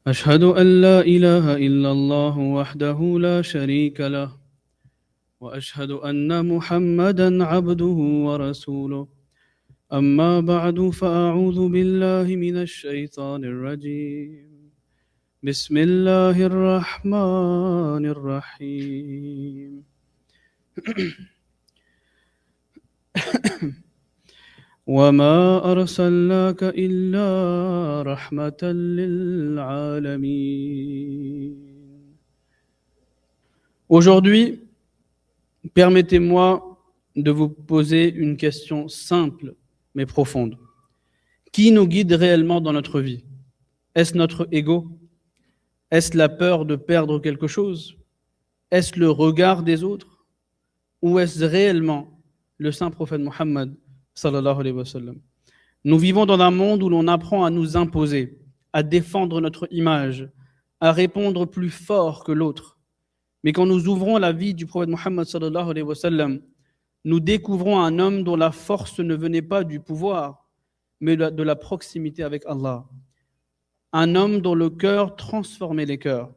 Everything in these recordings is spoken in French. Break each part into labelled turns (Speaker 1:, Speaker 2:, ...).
Speaker 1: أشهد أن لا إله إلا الله وحده لا شريك له وأشهد أن محمدا عبده ورسوله أما بعد فأعوذ بالله من الشيطان الرجيم بسم الله الرحمن الرحيم وما أرسلناك إلا رحمة للعالمين. Aujourd'hui, permettez-moi de vous poser une question simple mais profonde. Qui nous guide réellement dans notre vie? Est-ce notre ego? Est-ce la peur de perdre quelque chose? Est-ce le regard des autres? Ou est-ce réellement le saint prophète Mohammed sallallahu alayhi wa sallam? Nous vivons dans un monde où l'on apprend à nous imposer, à défendre notre image, à répondre plus fort que l'autre. Mais quand nous ouvrons la vie du prophète Mohammed sallallahu alayhi wa sallam, nous découvrons un homme dont la force ne venait pas du pouvoir, mais de la proximité avec Allah. Un homme dont le cœur transformait les cœurs.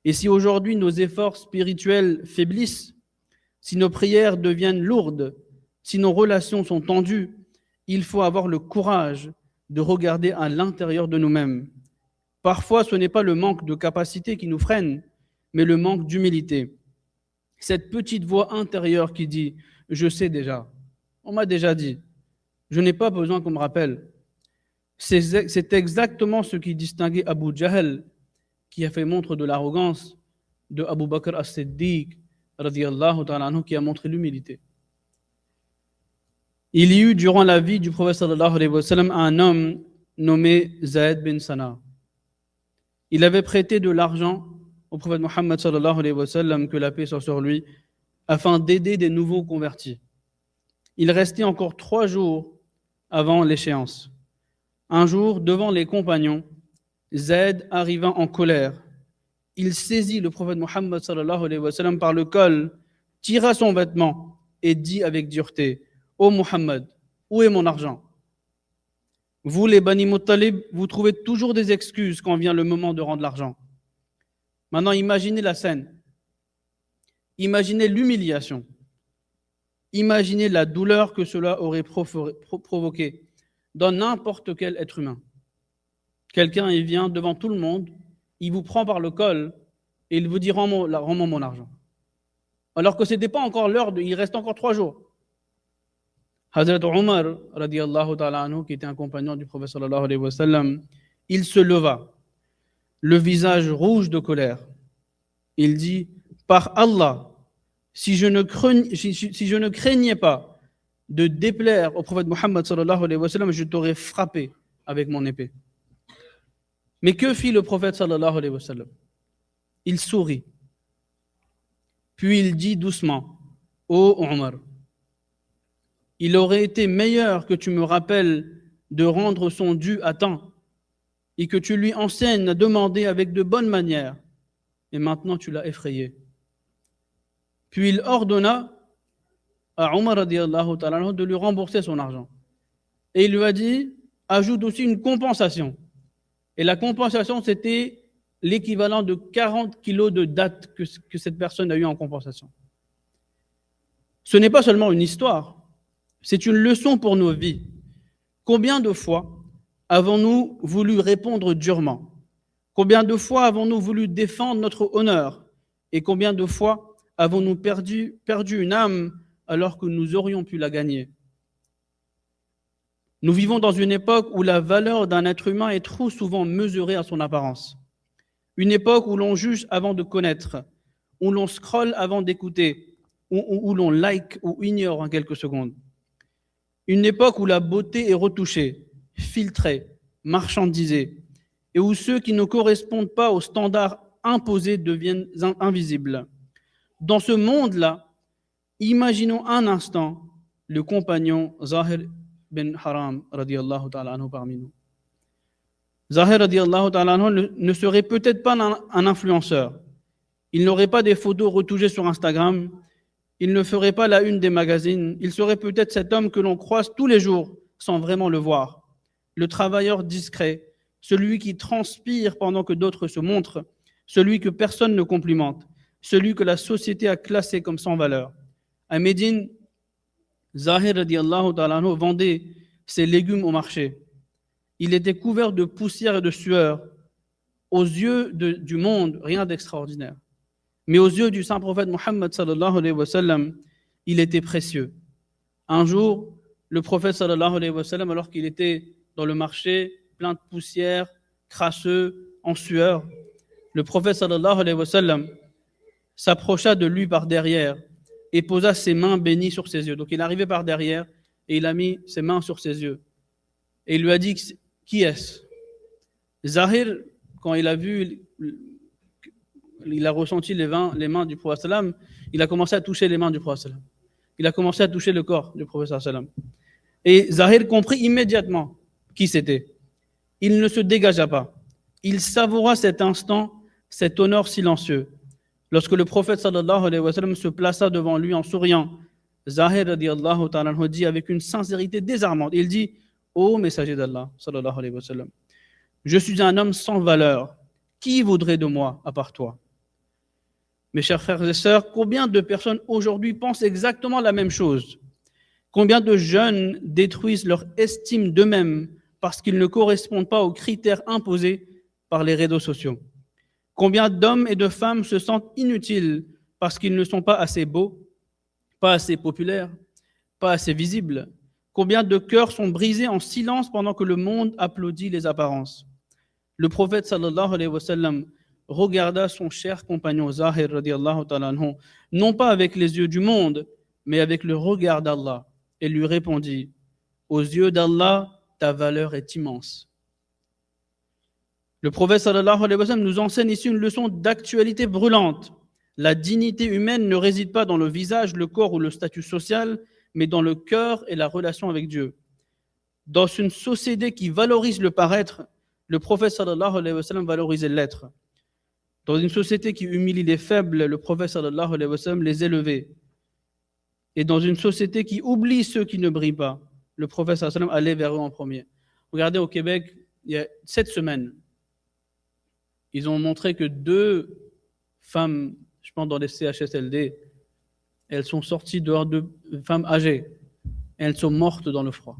Speaker 1: Et si aujourd'hui nos efforts spirituels faiblissent, si nos prières deviennent lourdes, si nos relations sont tendues, il faut avoir le courage de regarder à l'intérieur de nous-mêmes. Parfois, ce n'est pas le manque de capacité qui nous freine, mais le manque d'humilité. Cette petite voix intérieure qui dit « Je sais déjà, on m'a déjà dit, je n'ai pas besoin qu'on me rappelle ». C'est exactement ce qui distinguait Abu Jahl, qui a fait montre de l'arrogance, de Abu Bakr as-Siddiq, radiyallahu ta'ala anhu, qui a montré l'humilité. Il y eut durant la vie du prophète sallallahu alayhi wa sallam un homme nommé Zayd bin Sana. Il avait prêté de l'argent au prophète Mohammed sallallahu alayhi wa sallam, que la paix soit sur lui, afin d'aider des nouveaux convertis. Il restait encore 3 jours avant l'échéance. Un jour, devant les compagnons, Zayd arriva en colère. Il saisit le prophète Mohammed sallallahu alayhi wa sallam par le col, tira son vêtement et dit avec dureté: « Ô Mohammed, où est mon argent? Vous, les Bani Muttalib, vous trouvez toujours des excuses quand vient le moment de rendre l'argent. » Maintenant, imaginez la scène. Imaginez l'humiliation. Imaginez la douleur que cela aurait provoqué dans n'importe quel être humain. Quelqu'un, il vient devant tout le monde, il vous prend par le col et il vous dit « Rends-moi mon argent ». Alors que ce n'était pas encore l'heure, il reste encore 3 jours. Hazrat Omar, radiyallahu ta'ala anhu, qui était un compagnon du prophète sallallahu alayhi wa sallam, il se leva, le visage rouge de colère. Il dit: « Par Allah, si je ne craignais pas de déplaire au prophète Mohammed sallallahu alayhi wa sallam, je t'aurais frappé avec mon épée. » Mais que fit le prophète sallallahu alayhi wa sallam? Il sourit. Puis il dit doucement: « Ô Omar, il aurait été meilleur que tu me rappelles de rendre son dû à temps et que tu lui enseignes à demander avec de bonnes manières. Et maintenant tu l'as effrayé. » Puis il ordonna à Omar radiyallahu ta'ala de lui rembourser son argent. Et il lui a dit: ajoute aussi une compensation. Et la compensation, c'était l'équivalent de 40 kilos de dattes que cette personne a eu en compensation. Ce n'est pas seulement une histoire, c'est une leçon pour nos vies. Combien de fois avons-nous voulu répondre durement? Combien de fois avons-nous voulu défendre notre honneur? Et combien de fois avons-nous perdu une âme alors que nous aurions pu la gagner? Nous vivons dans une époque où la valeur d'un être humain est trop souvent mesurée à son apparence. Une époque où l'on juge avant de connaître, où l'on scrolle avant d'écouter, où l'on like ou ignore en quelques secondes. Une époque où la beauté est retouchée, filtrée, marchandisée, et où ceux qui ne correspondent pas aux standards imposés deviennent invisibles. Dans ce monde-là, imaginons un instant le compagnon Zahir bin Haram radiyallahu ta'ala anhu parmi nous. Zahir radiyallahu ta'ala anhu ne serait peut-être pas un influenceur. Il n'aurait pas des photos retouchées sur Instagram. Il ne ferait pas la une des magazines. Il serait peut-être cet homme que l'on croise tous les jours sans vraiment le voir. Le travailleur discret, celui qui transpire pendant que d'autres se montrent, celui que personne ne complimente, celui que la société a classé comme sans valeur. À Médine, Zahir radiallahu ta'ala anhu vendait ses légumes au marché. Il était couvert de poussière et de sueur. Aux yeux du monde, rien d'extraordinaire. Mais aux yeux du saint prophète Muhammad sallallahu alayhi wa sallam, il était précieux. Un jour, le prophète sallallahu alayhi wa sallam, alors qu'il était dans le marché, plein de poussière, crasseux, en sueur, le prophète sallallahu alayhi wa sallam s'approcha de lui par derrière et posa ses mains bénies sur ses yeux. Donc il est arrivé par derrière et il a mis ses mains sur ses yeux. Et il lui a dit, qui est-ce? Zahir, quand il a vu, il a ressenti les mains du prophète sallam, il a commencé à toucher les mains du prophète sallam. Il a commencé à toucher le corps du prophète sallam. Et Zahir comprit immédiatement qui c'était. Il ne se dégagea pas. Il savoura cet instant, cet honneur silencieux. Lorsque le prophète sallallahu alayhi wa sallam se plaça devant lui en souriant, Zahir radiallahu ta'ala anhu dit avec une sincérité désarmante, il dit, ô messager d'Allah sallallahu alayhi wa sallam, je suis un homme sans valeur. Qui voudrait de moi à part toi? Mes chers frères et sœurs, combien de personnes aujourd'hui pensent exactement la même chose? Combien de jeunes détruisent leur estime d'eux-mêmes parce qu'ils ne correspondent pas aux critères imposés par les réseaux sociaux? Combien d'hommes et de femmes se sentent inutiles parce qu'ils ne sont pas assez beaux, pas assez populaires, pas assez visibles? Combien de cœurs sont brisés en silence pendant que le monde applaudit les apparences? Le prophète sallallahu alayhi wa sallam regarda son cher compagnon Zahir radiallahu ta'ala anhu, non pas avec les yeux du monde, mais avec le regard d'Allah, et lui répondit, aux yeux d'Allah, ta valeur est immense. Le prophète sallallahu alayhi wa sallam nous enseigne ici une leçon d'actualité brûlante. La dignité humaine ne réside pas dans le visage, le corps ou le statut social, mais dans le cœur et la relation avec Dieu. Dans une société qui valorise le paraître, le prophète sallallahu alayhi wa sallam valorisait l'être. Dans une société qui humilie les faibles, le prophète sallallahu alayhi wa sallam les élevait. Et dans une société qui oublie ceux qui ne brillent pas, le prophète sallallahu alayhi wa sallam allait vers eux en premier. Regardez au Québec, il y a 7 semaines, ils ont montré que 2 femmes, je pense dans les CHSLD, elles sont sorties dehors, 2 femmes âgées, et elles sont mortes dans le froid.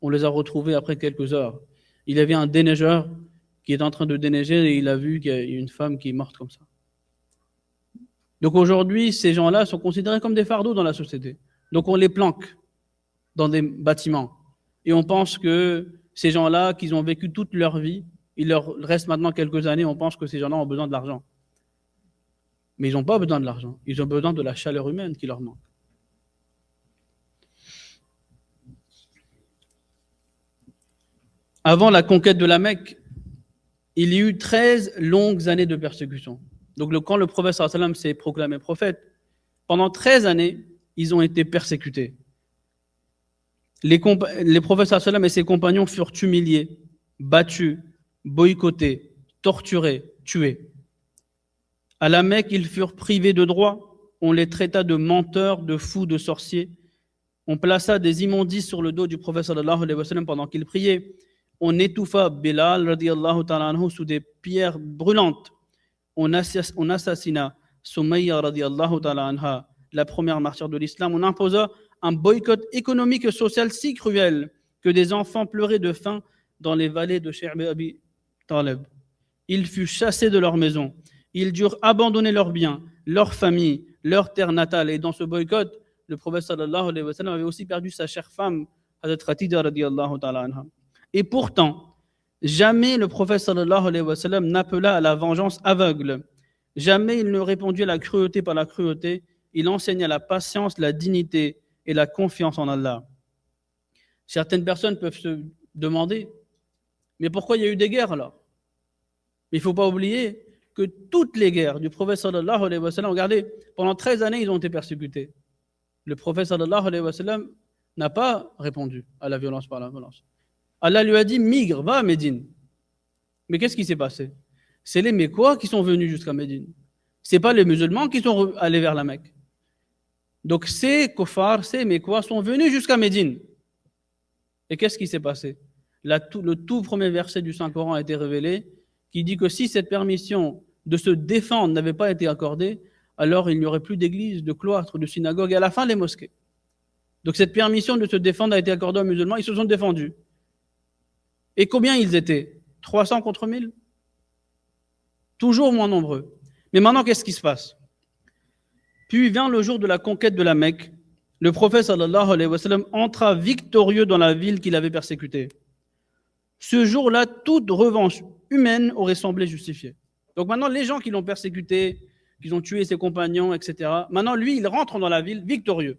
Speaker 1: On les a retrouvées après quelques heures. Il y avait un déneigeur qui est en train de déneiger et il a vu qu'il y a une femme qui est morte comme ça. Donc aujourd'hui, ces gens-là sont considérés comme des fardeaux dans la société. Donc on les planque dans des bâtiments. Et on pense que ces gens-là, qu'ils ont vécu toute leur vie, il leur reste maintenant quelques années, on pense que ces gens-là ont besoin de l'argent. Mais ils n'ont pas besoin de l'argent. Ils ont besoin de la chaleur humaine qui leur manque. Avant la conquête de la Mecque, il y eut 13 longues années de persécution. Donc quand le prophète sallallahu alayhi wa sallam s'est proclamé prophète, pendant 13 années, ils ont été persécutés. Les prophètes sallallahu alayhi wa sallam et ses compagnons furent humiliés, battus, boycottés, torturés, tués. À la Mecque, ils furent privés de droits. On les traita de menteurs, de fous, de sorciers. On plaça des immondices sur le dos du prophète sallallahu alayhi wa sallam pendant qu'il priait. On étouffa Bilal radiallahu ta'ala anhu sous des pierres brûlantes. On assassina Soumayya radiallahu ta'ala anha, la première martyre de l'islam. On imposa un boycott économique et social si cruel que des enfants pleuraient de faim dans les vallées de Cheikh Abi Talib. Ils furent chassés de leur maison. Ils durent abandonner leurs biens, leur famille, leur terre natale. Et dans ce boycott, le prophète sallallahu alayhi wa sallam avait aussi perdu sa chère femme, Hazrat Khadija radiallahu ta'ala anha. Et pourtant, jamais le prophète sallallahu alayhi wa sallam n'appela à la vengeance aveugle. Jamais il ne répondit à la cruauté par la cruauté. Il enseigna la patience, la dignité et la confiance en Allah. Certaines personnes peuvent se demander, mais pourquoi il y a eu des guerres alors? Mais il ne faut pas oublier que toutes les guerres du prophète sallallahu alayhi wa sallam, regardez, pendant 13 années, ils ont été persécutés. Le prophète sallallahu alayhi wa sallam n'a pas répondu à la violence par la violence. Allah lui a dit, migre, va à Médine. Mais qu'est-ce qui s'est passé? C'est les Mécois qui sont venus jusqu'à Médine. Ce n'est pas les musulmans qui sont allés vers la Mecque. Donc ces kuffars, ces Mécois sont venus jusqu'à Médine. Et qu'est-ce qui s'est passé? le tout premier verset du Saint-Coran a été révélé, qui dit que si cette permission de se défendre n'avait pas été accordée, alors il n'y aurait plus d'églises, de cloîtres, de synagogues, et à la fin, les mosquées. Donc cette permission de se défendre a été accordée aux musulmans, ils se sont défendus. Et combien ils étaient? 300 contre 1000? Toujours moins nombreux. Mais maintenant, qu'est-ce qui se passe? Puis vient le jour de la conquête de la Mecque. Le prophète sallallahu alayhi wa sallam entra victorieux dans la ville qu'il avait persécutée. Ce jour-là, toute revanche humaine aurait semblé justifiée. Donc maintenant, les gens qui l'ont persécuté, qui ont tué ses compagnons, etc., maintenant, lui, il rentre dans la ville victorieux.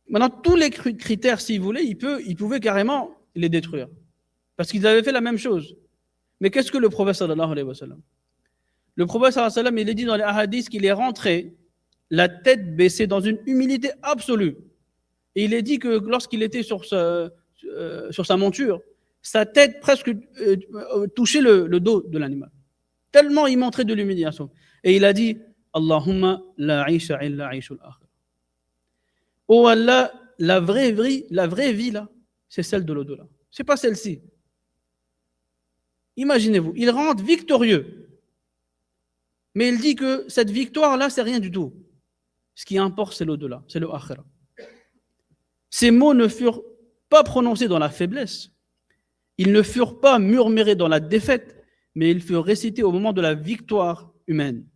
Speaker 1: Maintenant, tous les critères, s'il voulait, il pouvait carrément les détruire. Parce qu'ils avaient fait la même chose. Mais qu'est-ce que le prophète sallallahu alayhi wa sallam? Le prophète sallallahu alayhi wa sallam, il est dit dans les hadiths qu'il est rentré la tête baissée dans une humilité absolue. Et il est dit que lorsqu'il était sur sa monture, sa tête presque touchait le dos de l'animal. Tellement il montrait de l'humiliation. Et il a dit Allahumma la aisha illa aishul akhir. Oh Allah, la vraie vie là, c'est celle de l'au-delà. C'est pas celle-ci. Imaginez-vous, il rentre victorieux. Mais il dit que cette victoire-là, c'est rien du tout. Ce qui importe, c'est l'au-delà, c'est le akhira. Ces mots ne furent pas prononcés dans la faiblesse. Ils ne furent pas murmurés dans la défaite, mais ils furent récités au moment de la victoire humaine.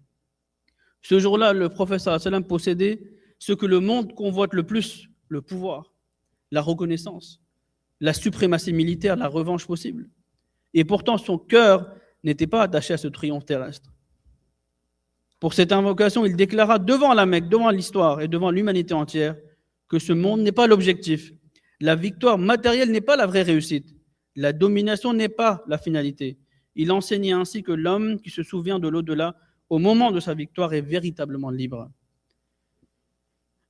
Speaker 1: Ce jour-là, le prophète sallallahu alayhi wa sallam possédait ce que le monde convoite le plus, le pouvoir, la reconnaissance, la suprématie militaire, la revanche possible. Et pourtant, son cœur n'était pas attaché à ce triomphe terrestre. Pour cette invocation, il déclara devant la Mecque, devant l'histoire et devant l'humanité entière que ce monde n'est pas l'objectif. La victoire matérielle n'est pas la vraie réussite. La domination n'est pas la finalité. Il enseignait ainsi que l'homme qui se souvient de l'au-delà au moment de sa victoire est véritablement libre.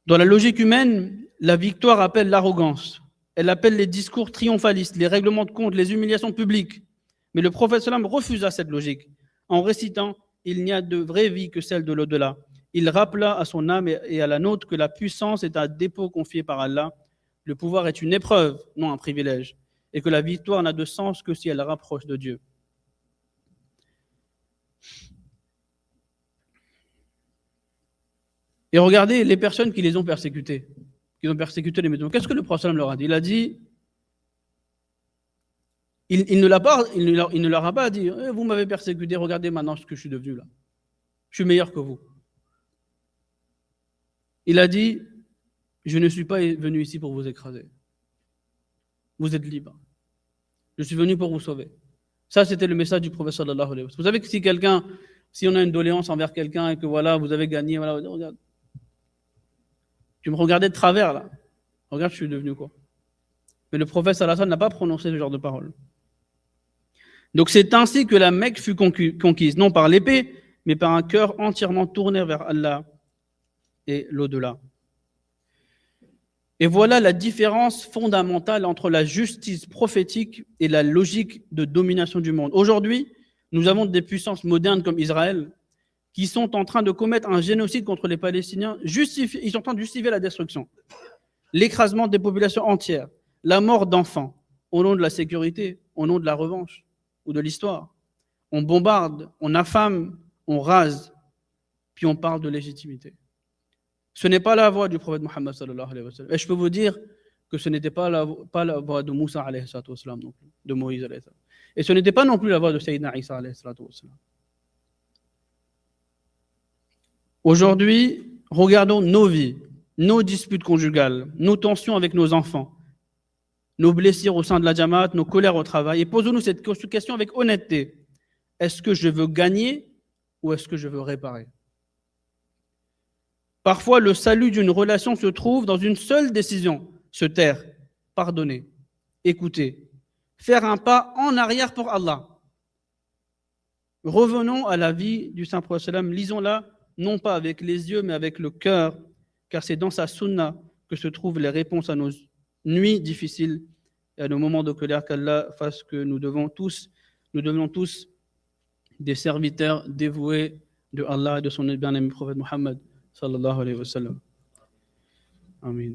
Speaker 1: Dans la logique humaine, la victoire appelle l'arrogance. Elle appelle les discours triomphalistes, les règlements de compte, les humiliations publiques. Mais le prophète sallam refusa cette logique en récitant « Il n'y a de vraie vie que celle de l'au-delà ». Il rappela à son âme et à la nôtre que la puissance est un dépôt confié par Allah, le pouvoir est une épreuve, non un privilège, et que la victoire n'a de sens que si elle rapproche de Dieu. Et regardez les personnes qui les ont persécutés, qui ont persécuté les musulmans. Qu'est-ce que le prophète leur a dit? Il a dit, il ne leur a pas dit, vous m'avez persécuté, regardez maintenant ce que je suis devenu là. Je suis meilleur que vous. Il a dit, je ne suis pas venu ici pour vous écraser. Vous êtes libre. Je suis venu pour vous sauver. Ça, c'était le message du prophète sallallahu alayhi wa sallam. Vous savez que si on a une doléance envers quelqu'un et que voilà, vous avez gagné, voilà, regarde. Tu me regardais de travers là. Regarde, je suis devenu quoi. Mais le prophète sallallahu alayhi wa sallam n'a pas prononcé ce genre de paroles. Donc c'est ainsi que la Mecque fut conquise, non par l'épée, mais par un cœur entièrement tourné vers Allah et l'au-delà. Et voilà la différence fondamentale entre la justice prophétique et la logique de domination du monde. Aujourd'hui, nous avons des puissances modernes comme Israël qui sont en train de commettre un génocide contre les Palestiniens. Ils sont en train de justifier la destruction, l'écrasement des populations entières, la mort d'enfants, au nom de la sécurité, au nom de la revanche ou de l'histoire. On bombarde, on affame, on rase, puis on parle de légitimité. Ce n'est pas la voix du prophète Mohammed sallallahu alayhi wa sallam. Et je peux vous dire que ce n'était pas la voix de Moussa alayhi wa sallam non plus, de Moïse alayhi wa sallam. Et ce n'était pas non plus la voix de Sayyidina Isa alayhi wa sallam. Aujourd'hui, regardons nos vies, nos disputes conjugales, nos tensions avec nos enfants, nos blessures au sein de la Jamaat, nos colères au travail, et posons-nous cette question avec honnêteté. Est-ce que je veux gagner ou est-ce que je veux réparer? Parfois, le salut d'une relation se trouve dans une seule décision, se taire, pardonner, écouter, faire un pas en arrière pour Allah. Revenons à la vie du Saint Prophète, lisons-la non pas avec les yeux mais avec le cœur, car c'est dans sa sunna que se trouvent les réponses à nos nuits difficiles et à nos moments de colère, qu'Allah fasse que nous devenions tous des serviteurs dévoués de Allah et de son bien-aimé prophète Mohammed sallallahu alayhi wa sallam. Amin.